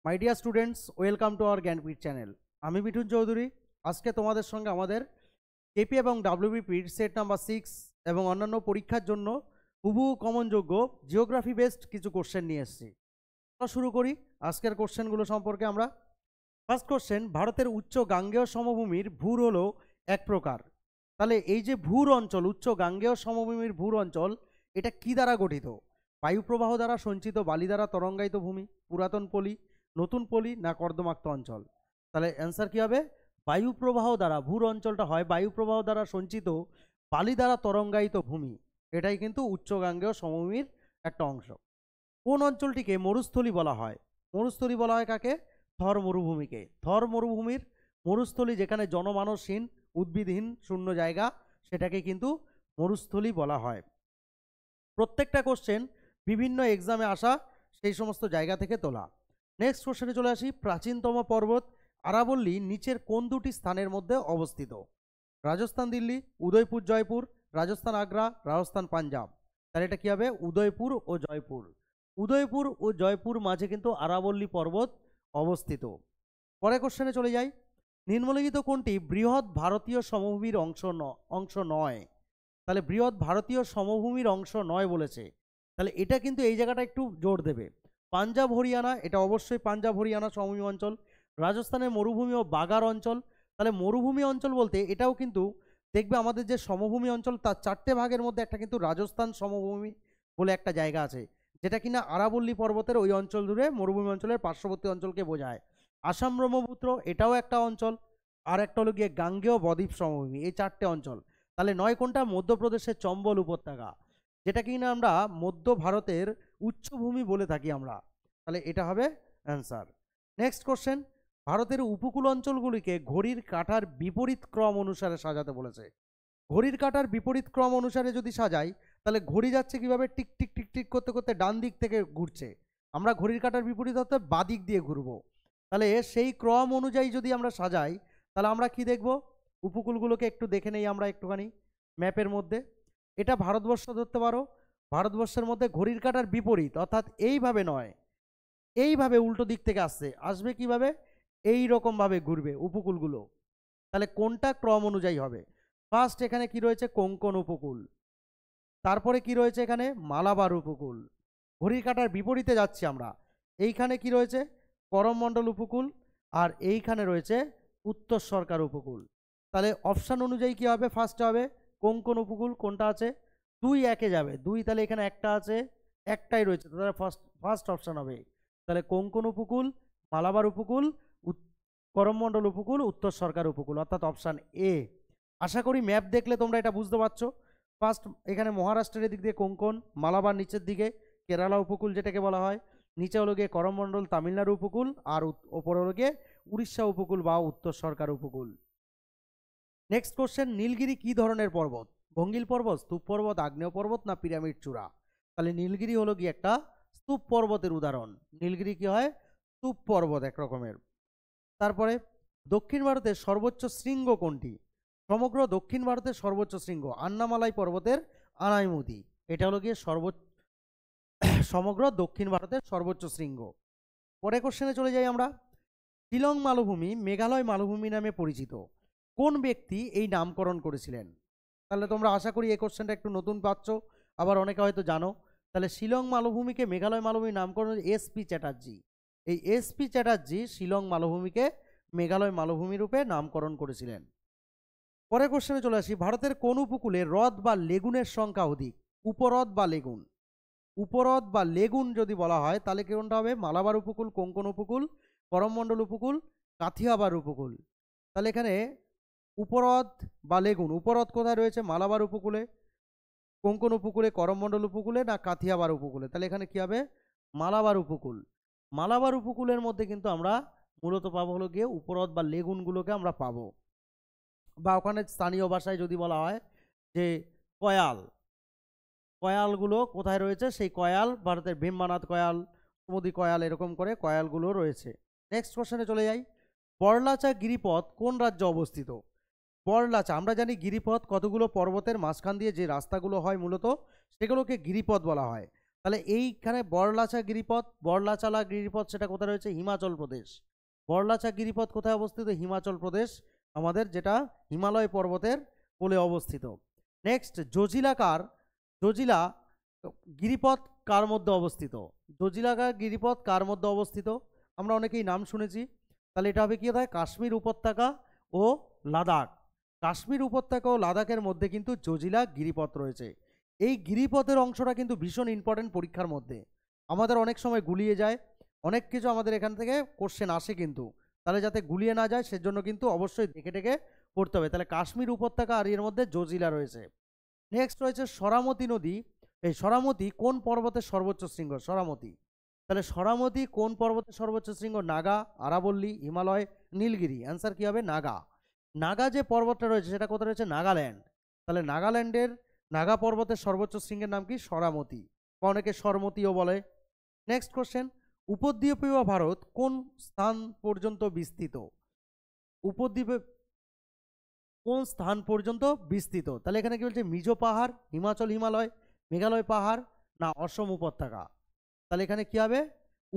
My dear students, welcome to our Jnanpith channel. আমি মিঠুন চৌধুরী। আজকে তোমাদের সঙ্গে আমাদের কেপি এবং ডাব্লিউবিপির সেট নাম্বার 6 এবং অন্যান্য পরীক্ষার জন্য হুবহু কমনযোগ্য জিওগ্রাফি বেসড কিছু কোশ্চেন নিয়ে এসেছি। শুরু করি আজকের কোশ্চেনগুলো সম্পর্কে। আমরা ফার্স্ট কোশ্চেন, ভারতের উচ্চ গাঙ্গেয় সমভূমির ভূর হলো এক প্রকার। তাহলে এই যে ভূর অঞ্চল, উচ্চ গাঙ্গেয় সমভূমির ভূর অঞ্চল, এটা কি দ্বারা গঠিত? বায়ুপ্রবাহ দ্বারা সঞ্চিত বালি দ্বারা তরঙ্গায়িত ভূমি, পুরাতন পলি, নতুন পলি, না কর্দমাক্ত অঞ্চল? তাহলে অ্যান্সার কী হবে? বায়ুপ্রবাহ দ্বারা, ভূর অঞ্চলটা হয় বায়ুপ্রবাহ দ্বারা সঞ্চিত বালি দ্বারা তরঙ্গায়িত ভূমি। এটাই কিন্তু উচ্চ গাঙ্গেয় সমভূমির একটা অংশ। কোন অঞ্চলটিকে মরুস্থলী বলা হয়? মরুস্থলী বলা হয় কাকে? থর মরুভূমিকে। থর মরুভূমির মরুস্থলী, যেখানে জনমানসহীন উদ্ভিদহীন শূন্য জায়গা, সেটাকে কিন্তু মরুস্থলী বলা হয়। প্রত্যেকটা কোশ্চেন বিভিন্ন এক্সামে আসা সেই সমস্ত জায়গা থেকে তোলা। নেক্সট কোশ্চেনে চলে আসি। প্রাচীনতম পর্বত আরাবল্লী নিচের কোন দুটি স্থানের মধ্যে অবস্থিত? রাজস্থান দিল্লি, উদয়পুর জয়পুর, রাজস্থান আগ্রা, রাজস্থান পাঞ্জাব? তাহলে এটা কী হবে? উদয়পুর ও জয়পুর। উদয়পুর ও জয়পুর মাঝে কিন্তু আরাবল্লী পর্বত অবস্থিত। পরে কোশ্চেনে চলে যাই। নিম্নলিখিত কোনটি বৃহৎ ভারতীয় সমভূমির অংশ নয়? তাহলে বৃহৎ ভারতীয় সমভূমির অংশ নয় বলেছে, তাহলে এটা কিন্তু এই জায়গাটা একটু জোর দেবে। পাঞ্জাব হরিয়ানা, এটা অবশ্যই পাঞ্জাব হরিয়ানা সমভূমি অঞ্চল। রাজস্থানের মরুভূমি ও বাগার অঞ্চল, তাহলে মরুভূমি অঞ্চল বলতে এটাও কিন্তু দেখবে আমাদের যে সমভূমি অঞ্চল তার 4টে ভাগের মধ্যে একটা কিন্তু রাজস্থান সমভূমি বলে একটা জায়গা আছে, যেটা কিনা আরাবল্লী পর্বতের ওই অঞ্চল জুড়ে মরুভূমি অঞ্চলের পার্শ্ববর্তী অঞ্চলকে বোঝায়। আসাম ব্রহ্মপুত্র, এটাও একটা অঞ্চল। আর একটা হলো গিয়ে গাঙ্গেয় বদ্বীপ সমভূমি। এই 4টে অঞ্চল। তাহলে নয় কোনটা? মধ্যপ্রদেশের চম্বল উপত্যকা, যেটা কিনা আমরা মধ্য ভারতের উচ্চভূমি বলে থাকি আমরা। তাহলে এটা হবে অ্যান্সার। নেক্সট কোশ্চেন, ভারতের উপকূল অঞ্চলগুলিকে ঘড়ির কাঁটার বিপরীত ক্রম অনুসারে সাজাতে বলেছে। ঘড়ির কাঁটার বিপরীত ক্রম অনুসারে যদি সাজাই, তাহলে ঘড়ি যাচ্ছে কিভাবে? টিক টিক টিক টিক করতে করতে ডান দিক থেকে ঘুরছে। আমরা ঘড়ির কাঁটার বিপরীত অর্থাৎ বাদিক দিয়ে ঘুরবো। তাহলে সেই ক্রম অনুযায়ী যদি আমরা সাজাই, তাহলে আমরা কি দেখব? উপকূলগুলোকে একটু দেখে নেই আমরা একটুখানি ম্যাপের মধ্যে। এটা ভারতবর্ষ ধরতে পারো। ভারতবর্ষের মধ্যে ঘড়ির কাঁটার বিপরীত অর্থাৎ এইভাবে নয়, এইভাবে উল্টো দিক থেকে আসবে কিভাবে? এই রকমভাবে ঘুরবে উপকূলগুলো। তাহলে কোনটা ক্রম অনুযায়ী হবে? ফার্স্ট এখানে কি রয়েছে? কোঙ্কণ উপকূল। তারপরে কি রয়েছে? এখানে মালাবার উপকূল। ঘড়ির কাঁটার বিপরীতে যাচ্ছি আমরা। এইখানে কি রয়েছে? করমমণ্ডল উপকূল। আর এইখানে রয়েছে উত্তর সরকার উপকূল। তাহলে অপশান অনুযায়ী কি হবে? ফার্স্টে হবে কোঙ্কণ উপকূল। কোনটা আছে? 2 একে যাবে 2, তাহলে এখানে একটা আছে, একটাই রয়েছে, তাহলে ফার্স্ট অপশান হবে। তাহলে কোঙ্কণ উপকূল, মালাবার উপকূল, করমমণ্ডল উপকূল, উত্তর সরকার উপকূল, অর্থাৎ অপশান এ। আশা করি ম্যাপ দেখলে তোমরা এটা বুঝতে পারছো। ফার্স্ট এখানে মহারাষ্ট্রের দিক দিয়ে কোঙ্কণ, মালাবার নিচের দিকে কেরালা উপকূল যেটাকে বলা হয়, নিচে হলো গিয়ে করমমণ্ডল তামিলনাড়ু উপকূল, আর ওপরে হলো গিয়ে উড়িষ্যা উপকূল বা উত্তর সরকার উপকূল। নেক্সট কোশ্চেন, নীলগিরি কি ধরনের পর্বত? ভঙ্গিল পর্বত, স্তূপ পর্বত, আগ্নেয় পর্বত, না পিরামিড চূড়া? তাহলে নীলগিরি হলো গিয়ে একটা স্তূপ পর্বতের উদাহরণ। নীলগিরি কি হয়? স্তূপ পর্বত এক রকমের। তারপরে দক্ষিণ ভারতের সর্বোচ্চ শৃঙ্গ কোনটি? সমগ্র দক্ষিণ ভারতের সর্বোচ্চ শৃঙ্গ আন্নামালাই পর্বতের আনাইমুদি। এটা হলো গিয়ে সমগ্র দক্ষিণ ভারতের সর্বোচ্চ শৃঙ্গ। পরে কোশ্চেনে চলে যাই আমরা। শিলং মালভূমি মেঘালয় মালভূমি নামে পরিচিত। কোন ব্যক্তি এই নামকরণ করেছিলেন? তাহলে তোমরা আশা করি এই কোশ্চেনটা একটু নতুন পাচ্ছ, আবার অনেকে হয়তো জানো। তাহলে শিলং মালভূমিকে মেঘালয় মালভূমির নামকরণ এসপি চ্যাটার্জি। এই এসপি চ্যাটার্জি শিলং মালভূমিকে মেঘালয় মালভূমি রূপে নামকরণ করেছিলেন। পরে কোশ্চেনে চলে আসি। ভারতের কোন উপকূলে হ্রদ বা লেগুনের সংখ্যা অধিক? উপহ্রদ বা লেগুন? উপহ্রদ বা লেগুন যদি বলা হয় তাহলে কোনটা হবে? মালাবার উপকূল, কোঙ্কণ উপকূল, করমমণ্ডল উপকূল, কাথিয়াবার উপকূল। তাহলে এখানে উপহ্রদ বা লেগুন, উপহ্রদ কোথায় রয়েছে? মালাবার উপকূলে, কোঙ্কণ উপকূলে, করমমণ্ডল উপকূলে, না কাথিয়াবার উপকূলে? তাহলে এখানে কি হবে? মালাবার উপকূল। মালাবার উপকূলের মধ্যে কিন্তু আমরা মূলত পাবো হলো গিয়ে উপহ্রদ বা লেগুনগুলোকে আমরা পাবো। বা ওখানে স্থানীয় ভাষায় যদি বলা হয় যে কয়াল, কয়ালগুলো কোথায় রয়েছে? সেই কয়াল ভারতের ভীমবানাথ কয়াল, সমুদ্রী কয়াল, এরকম করে কয়ালগুলো রয়েছে। নেক্সট কোশ্চেনে চলে যাই। বড়লাচা গিরিপথ কোন রাজ্যে অবস্থিত? বড়লাচা, আমরা জানি গিরিপথ কতগুলো পর্বতের মাঝখান দিয়ে যে রাস্তাগুলো হয় মূলত সেগুলোকে গিরিপথ বলা হয়। তাহলে এইখানে বড়লাচা গিরিপথ সেটা কোথায় রয়েছে? হিমাচল প্রদেশ। বড়লাচা গিরিপথ কোথায় অবস্থিত? হিমাচল প্রদেশ, আমাদের যেটা হিমালয় পর্বতের কোলে অবস্থিত। নেক্সট, জজিলা গিরিপথ কার মধ্যে অবস্থিত? জজিলাকার গিরিপথ কার মধ্যে অবস্থিত? আমরা অনেকেই নাম শুনেছি। তাহলে এটা হবে কি হয়? কাশ্মীর উপত্যকা ও লাদাখ। কাশ্মীর উপত্যকা ও লাদাখের মধ্যে কিন্তু জজিলা গিরিপথ রয়েছে। এই গিরিপথের অংশটা কিন্তু ভীষণ ইম্পর্টেন্ট পরীক্ষার মধ্যে, আমাদের অনেক সময় গুলিয়ে যায়, অনেক কিছু আমাদের এখান থেকে কোশ্চেন আসে কিন্তু, তাহলে যাতে গুলিয়ে না যায় সেজন্য কিন্তু অবশ্যই দেখে দেখে পড়তে হবে। তাহলে কাশ্মীর উপত্যকা আর এর মধ্যে জজিলা রয়েছে। নেক্সট রয়েছে সরামতি নদী। এই সরামতি কোন পর্বতের সর্বোচ্চ শৃঙ্গ? সরামতি। তাহলে সরামতি কোন পর্বতের সর্বোচ্চ শৃঙ্গ? নাগা, আরাবল্লী, হিমালয়, নীলগিরি। অ্যান্সার কি হবে? নাগা। নাগা যে পর্বতটা রয়েছে সেটা কোথায় রয়েছে? নাগাল্যান্ড। তাহলে নাগাল্যান্ডের নাগা পর্বতের সর্বোচ্চ শৃঙ্গের নাম কি? সরামতি, বা অনেকে সরমতিও বলে। নেক্সট কোশ্চেন, উপদ্বীপীয় ভারত কোন স্থান পর্যন্ত বিস্তৃত? উপদ্বীপে কোন স্থান পর্যন্ত বিস্তৃত? তাহলে এখানে কি বলছে? মিজো পাহাড়, হিমাচল হিমালয়, মেঘালয় পাহাড়, না অসম উপত্যকা? তাহলে এখানে কি হবে?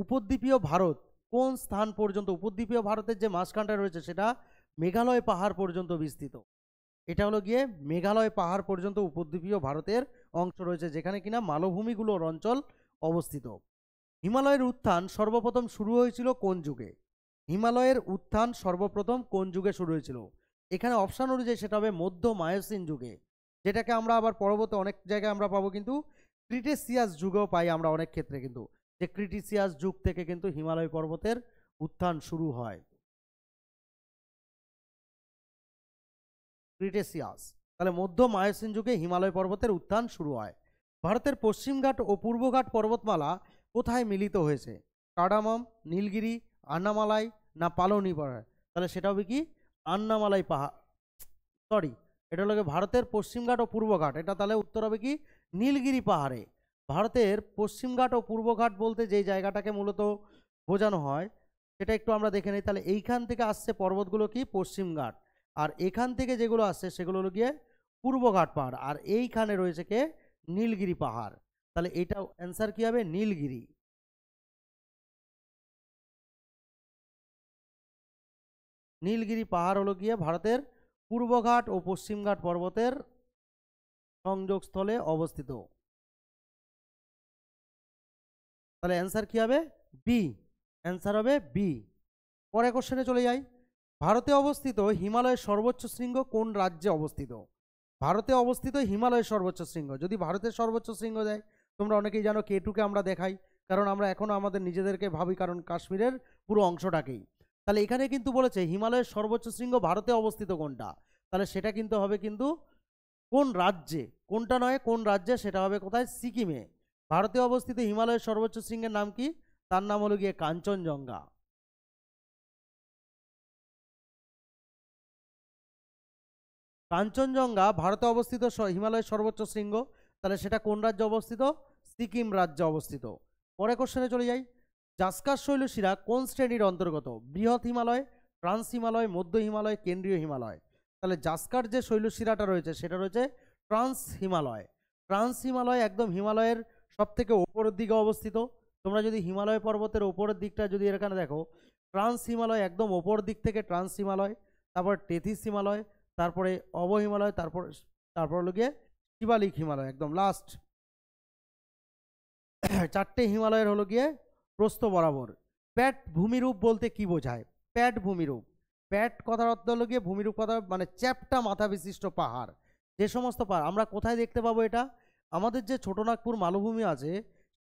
উপদ্বীপীয় ভারত কোন স্থান পর্যন্ত? উপদ্বীপীয় ভারতের যে মাঝখানটা রয়েছে সেটা মেঘালয় পাহাড় পর্যন্ত বিস্তৃত। এটা হলো গিয়ে মেঘালয় পাহাড় পর্যন্ত উপদ্বীপীয় ভারতের অংশ রয়েছে, যেখানে কিনা মালভূমিগুলোর অঞ্চল অবস্থিত। হিমালয়ের উত্থান সর্বপ্রথম শুরু হয়েছিল কোন যুগে? হিমালয়ের উত্থান সর্বপ্রথম কোন যুগে শুরু হয়েছিল? এখানে অপশান অনুযায়ী সেটা হবে মধ্য মায়োসিন যুগে, যেটাকে আমরা আবার পরবর্তী অনেক জায়গায় আমরা পাবো কিন্তু ক্রিটেসিয়াস যুগেও পাই আমরা অনেক ক্ষেত্রে কিন্তু, যে ক্রিটেসিয়াস যুগ থেকে কিন্তু হিমালয় পর্বতের উত্থান শুরু হয়। ক্রিটেসিয়াস, তাহলে মধ্য মায়োসিন যুগে হিমালয় পর্বতের উত্থান শুরু হয়। ভারতের পশ্চিমঘাট ও পূর্বঘাট পর্বতমালা কোথায় মিলিত হয়েছে? কাডামম, নীলগিরি, আন্নামালাই, না পালনি পাহাড়? তাহলে সেটা হবে কি? আন্নামালাই পাহাড়, সরি, এটা হলো ভারতের পশ্চিমঘাট ও পূর্বঘাট, এটা তাহলে উত্তর হবে কি? নীলগিরি পাহাড়ে। ভারতের পশ্চিমঘাট ও পূর্বঘাট বলতে যেই জায়গাটাকে মূলত বোঝানো হয় সেটা একটু আমরা দেখে নিই। তাহলে এইখান থেকে আসছে পর্বতগুলো কি? পশ্চিমঘাট, আর এখান থেকে যেগুলো আসছে সেগুলো হলো গিয়ে পূর্বঘাট পাহাড়, আর এইখানে রয়েছে কে? নীলগিরি পাহাড়। তাহলে এটা অ্যান্সার কি হবে? নীলগিরি। নীলগিরি পাহাড় হলো গিয়ে ভারতের পূর্বঘাট ও পশ্চিমঘাট পর্বতের সংযোগস্থলে অবস্থিত। তাহলে অ্যান্সার কি হবে? বি। অ্যান্সার হবে বি। পরে কোশ্চেনে চলে যাই। ভারতে অবস্থিত হিমালয়ের সর্বোচ্চ শৃঙ্গ কোন রাজ্যে অবস্থিত? ভারতে অবস্থিত হিমালয়ের সর্বোচ্চ শৃঙ্গ, যদি ভারতের সর্বোচ্চ শৃঙ্গ দেয়, তোমরা অনেকেই জানো K2কে আমরা দেখাই, কারণ আমরা এখনো আমাদের নিজেদেরকে ভাবি, কারণ কাশ্মীরের পুরো অংশটাকেই। তাহলে এখানে কিন্তু বলেছে হিমালয়ের সর্বোচ্চ শৃঙ্গ ভারতে অবস্থিত কোনটা? তাহলে সেটা কিন্তু হবে কিন্তু কোন রাজ্যে, কোনটা নয় কোন রাজ্যে, সেটা হবে কোথায়? সিকিমে। ভারতে অবস্থিত হিমালয়ের সর্বোচ্চ শৃঙ্গের নাম কি? তার নাম হলো গিয়ে কাঞ্চনজঙ্ঘা। কাঞ্চনজঙ্ঘা ভারতে অবস্থিত হিমালয়ের সর্বোচ্চ শৃঙ্গ, তাহলে সেটা কোন রাজ্যে অবস্থিত? সিকিম রাজ্যে অবস্থিত। পরে কোশ্চেনে চলে যাই। জাসকার শৈলশিরা কোন শ্রেণীর অন্তর্গত? বৃহৎ হিমালয়, ট্রান্স হিমালয়, মধ্য হিমালয়, কেন্দ্রীয় হিমালয়? তাহলে জাসকার যে শৈলশিরাটা রয়েছে সেটা রয়েছে ট্রান্স হিমালয়। ট্রান্স হিমালয় একদম হিমালয়ের সব থেকে ওপরের দিকে অবস্থিত। তোমরা যদি হিমালয় পর্বতের ওপরের দিকটা যদি এখানে দেখো, ট্রান্স হিমালয় একদম ওপর দিক থেকে ট্রান্স হিমালয়, তারপর টেথিস হিমালয়, তারপরে অব হিমালয়, তারপর হলো গিয়ে শিবালিক হিমালয় একদম লাস্ট। চারটে হিমালয়ের হলো গিয়ে প্রস্থ বরাবর। প্যাট ভূমিরূপ বলতে কি বোঝায়? প্যাট ভূমিরূপ, প্যাট কথার অর্থ হলো গিয়ে ভূমিরূপ কথা মানে চ্যাপ্টা মাথা বিশিষ্ট পাহাড়। যে সমস্ত পাহাড় আমরা কোথায় দেখতে পাবো এটা? আমাদের যে ছোটনাগপুর মালভূমি আছে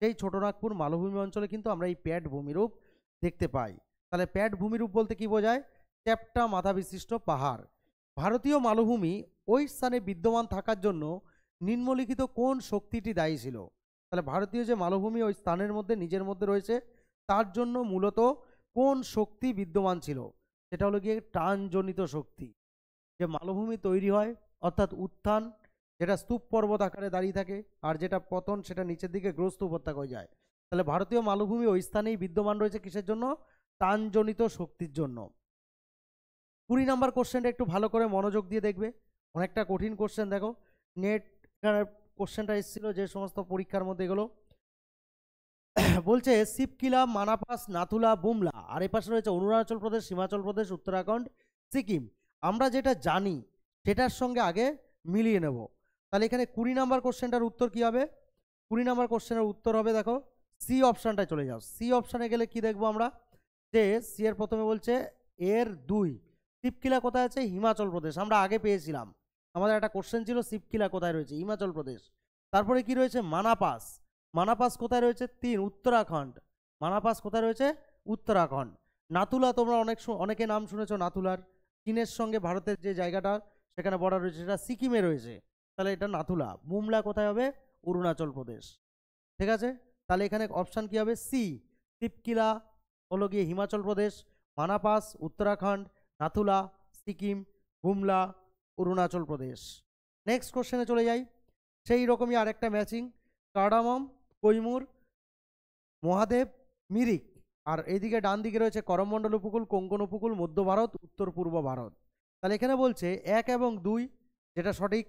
সেই ছোটনাগপুর মালভূমি অঞ্চলে কিন্তু আমরা এই প্যাট ভূমিরূপ দেখতে পাই। তাহলে প্যাট ভূমিরূপ বলতে কি বোঝায়? চ্যাপ্টা মাথা বিশিষ্ট পাহাড়। ভারতীয় মালভূমি ওই স্থানে বিদ্যমান থাকার জন্য নিম্নলিখিত কোন শক্তিটি দায়ী ছিল? তাহলে ভারতীয় যে মালভূমি ওই স্থানের মধ্যে নিজের মধ্যে রয়েছে, তার জন্য মূলত কোন শক্তি বিদ্যমান ছিল? সেটা হলো গিয়ে টানজনিত শক্তি। যে মালভূমি তৈরি হয় অর্থাৎ উত্থান, যেটা স্তূপ পর্বত আকারে দাঁড়িয়ে থাকে, আর যেটা পতন সেটা নিচের দিকে গ্রস্ত উপত্যকা হয়ে যায়। তাহলে ভারতীয় মালভূমি ওই স্থানেই বিদ্যমান রয়েছে কিসের জন্য? টানজনিত শক্তির জন্য। 20 নম্বর কোশ্চেনটা একটু ভালো করে মনোযোগ দিয়ে দেখবে, অনেকটা কঠিন কোশ্চেন। দেখো নেট কোশ্চেনটা এসেছিল যে সমস্ত পরীক্ষার মধ্যে এগুলো বলছে শিবকিলা, মানাপাস, নাথুলা, বুমলা, আর এ পাশে রয়েছে অরুণাচল প্রদেশ, হিমাচল প্রদেশ, উত্তরাখণ্ড, সিকিম। আমরা যেটা জানি সেটার সঙ্গে আগে মিলিয়ে নেব। তাহলে এখানে 20 নম্বর কোশ্চেনটার উত্তর কি হবে? 20 নম্বর কোশ্চেনের উত্তর হবে, দেখো সি অপশানটায় চলে যাও। সি অপশানে গেলে কি দেখবো আমরা, যে সি এর প্রথমে বলছে এর 2 শিবকিলা কোথায় আছে? হিমাচল প্রদেশ। আমরা আগে পেয়েছিলাম, আমাদের একটা কোশ্চেন ছিল শিবকিলা কোথায় রয়েছে, হিমাচল প্রদেশ। তারপরে কি রয়েছে? মানাপাস। মানাপাস কোথায় রয়েছে? 3 উত্তরাখণ্ড। মানাপাস কোথায় রয়েছে? উত্তরাখণ্ড। নাথুলা, তোমরা অনেকে নাম শুনেছো নাথুলার, চীনের সঙ্গে ভারতের যে জায়গাটা সেখানে বর্ডার রয়েছে, সেটা সিকিমে রয়েছে, তাহলে এটা নাথুলা। বুমলা কোথায় হবে? অরুণাচল প্রদেশ। ঠিক আছে, তাহলে এখানে অপশান কি হবে? সি। শিবকিলা হলো গিয়ে হিমাচল প্রদেশ, মানাপাস উত্তরাখণ্ড, নাথুলা সিকিম, বুমলা অরুণাচল প্রদেশ। নেক্সট কোশ্চেনে চলে যাই, সেই রকমই আরেকটা ম্যাচিং, কার্ডামম, কৈমুর, মহাদেব, মিরিক, আর এইদিকে ডান দিকে রয়েছে করমণ্ডল উপকূল, কোঙ্কণ উপকূল, মধ্য ভারত, উত্তর পূর্ব ভারত। তাহলে এখানে বলছে 1 এবং 2 যেটা সঠিক,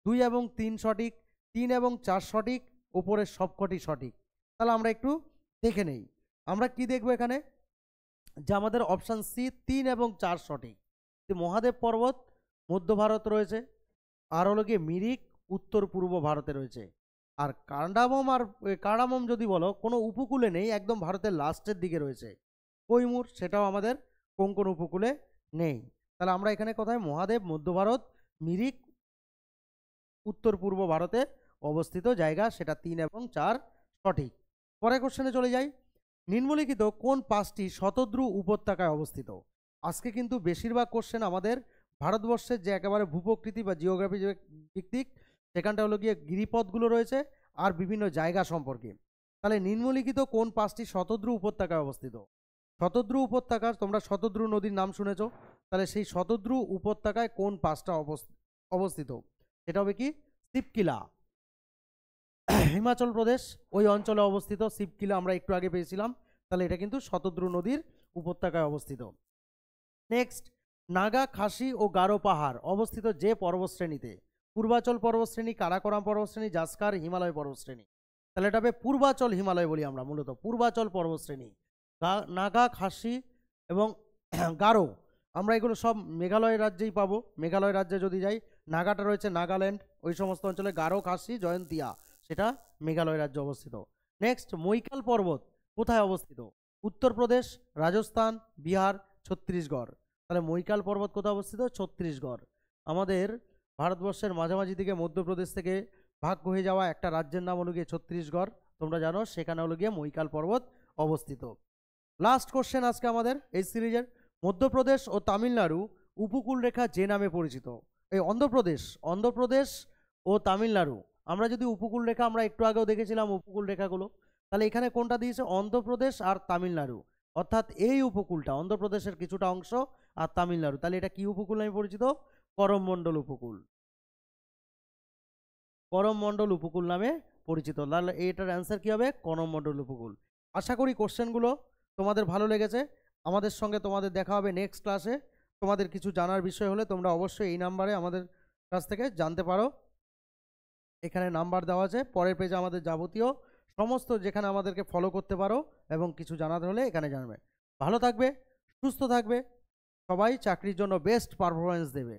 2 এবং 3 সঠিক, 3 এবং 4 সঠিক, উপরের সবকটি সঠিক। তাহলে আমরা একটু দেখে নেই, আমরা কি দেখব এখানে, যে আমাদের অপশান সি 3 এবং 4 সঠিক। মহাদেব পর্বত মধ্য ভারত রয়েছে, আর হলো গিয়ে মিরিক উত্তর পূর্ব ভারতে রয়েছে। আর কার্ডামম যদি বলো কোনো উপকূলে নেই, একদম ভারতের লাস্টের দিকে রয়েছে। কৈমুর সেটাও আমাদের কোঙ্কণ উপকূলে নেই। তাহলে আমরা এখানে কোথায়? মহাদেব মধ্য ভারত, মিরিক উত্তর পূর্ব ভারতে অবস্থিত জায়গা, সেটা 3 এবং 4 সঠিক। পরের কোশ্চেনে চলে যাই, নিম্নলিখিত কোন 5টি শতদ্রু উপত্যকায় অবস্থিত? আজকে কিন্তু বেশিরভাগ কোশ্চেন আমাদের ভারতবর্ষের যে একেবারে ভূপ্রকৃতি বা জিওগ্রাফি ভিত্তিক, সেখানটা হলো গিয়ে গিরিপথগুলো রয়েছে আর বিভিন্ন জায়গা সম্পর্কে। তাহলে নিম্নলিখিত কোন 5টি শতদ্রু উপত্যকায় অবস্থিত? শতদ্রু উপত্যকার, তোমরা শতদ্রু নদীর নাম শুনেছ, তাহলে সেই শতদ্রু উপত্যকায় কোন 5টা অবস্থিত? সেটা হবে কি? শিবকিলা, হিমাচল প্রদেশ ওই অঞ্চলে অবস্থিত। শিবকিলা আমরা একটু আগে পেয়েছিলাম, তাহলে এটা কিন্তু শতদ্রু নদীর উপত্যকায় অবস্থিত। নেক্সট, নাগা, খাসি ও গারো পাহাড় অবস্থিত যে পর্বতশ্রেণীতে? পূর্বাচল পর্বতশ্রেণী, কারাকোরাম পর্বতশ্রেণী, জাসকার, হিমালয় পর্বতশ্রেণী। তাহলে এটা হবে পূর্বাচল হিমালয় বলি আমরা, মূলত পূর্বাচল পর্বতশ্রেণী। নাগা, খাসি এবং গারো, আমরা এগুলো সব মেঘালয় রাজ্যেই পাবো। মেঘালয় রাজ্যে যদি যাই, নাগাটা রয়েছে নাগাল্যান্ড, ওই সমস্ত অঞ্চলে। গারো, খাসি, জয়ন্তিয়া সেটা মেঘালয় রাজ্যে অবস্থিত। নেক্সট, মৈকাল পর্বত কোথায় অবস্থিত? উত্তরপ্রদেশ, রাজস্থান, বিহার, ছত্তিশগড়। তাহলে মৈকাল পর্বত কোথায় অবস্থিত? ছত্তিশগড়। আমাদের ভারতবর্ষের মাঝামাঝি দিকে মধ্যপ্রদেশ থেকে ভাগ হয়ে যাওয়া একটা রাজ্যের নাম হলো গিয়ে ছত্তিশগড়, তোমরা জানো, সেখানে হলো গিয়ে মৈকাল পর্বত অবস্থিত। লাস্ট কোশ্চেন আজকে আমাদের এই সিরিজের, মধ্যপ্রদেশ ও তামিলনাড়ু উপকূল রেখা যে নামে পরিচিত? এই অন্ধ্রপ্রদেশ ও তামিলনাড়ু, আমরা যদি উপকূল রেখা, আমরা একটু আগেও দেখেছিলাম উপকূল রেখাগুলো, তাহলে এখানে কোনটা দিয়েছে? অন্ধ্রপ্রদেশ আর তামিলনাড়ু, অর্থাৎ এই উপকূলটা অন্ধ্রপ্রদেশের কিছুটা অংশ আর তামিলনাড়ু। তাহলে এটা কি উপকূল নামে পরিচিত? করমমণ্ডল উপকূল। করমমণ্ডল উপকূল নামে পরিচিত। তাহলে এটার অ্যান্সার কি হবে? করমমণ্ডল উপকূল। আশা করি কোশ্চেনগুলো তোমাদের ভালো লেগেছে। আমাদের সঙ্গে তোমাদের দেখা হবে নেক্সট ক্লাসে। তোমাদের কিছু জানার বিষয় হলে তোমরা অবশ্যই এই নাম্বারে আমাদের কাছ থেকে জানতে পারো। এখানে নাম্বার দেওয়া আছে, পরের পেজে আমাদের যাবতীয় সমস্ত, যেখানে আমাদেরকে ফলো করতে পারো এবং কিছু জানাতে হলে এখানে জানবে। ভালো থাকবে, সুস্থ থাকবে, সবাই চাকরির জন্য বেস্ট পারফরমেন্স দেবে।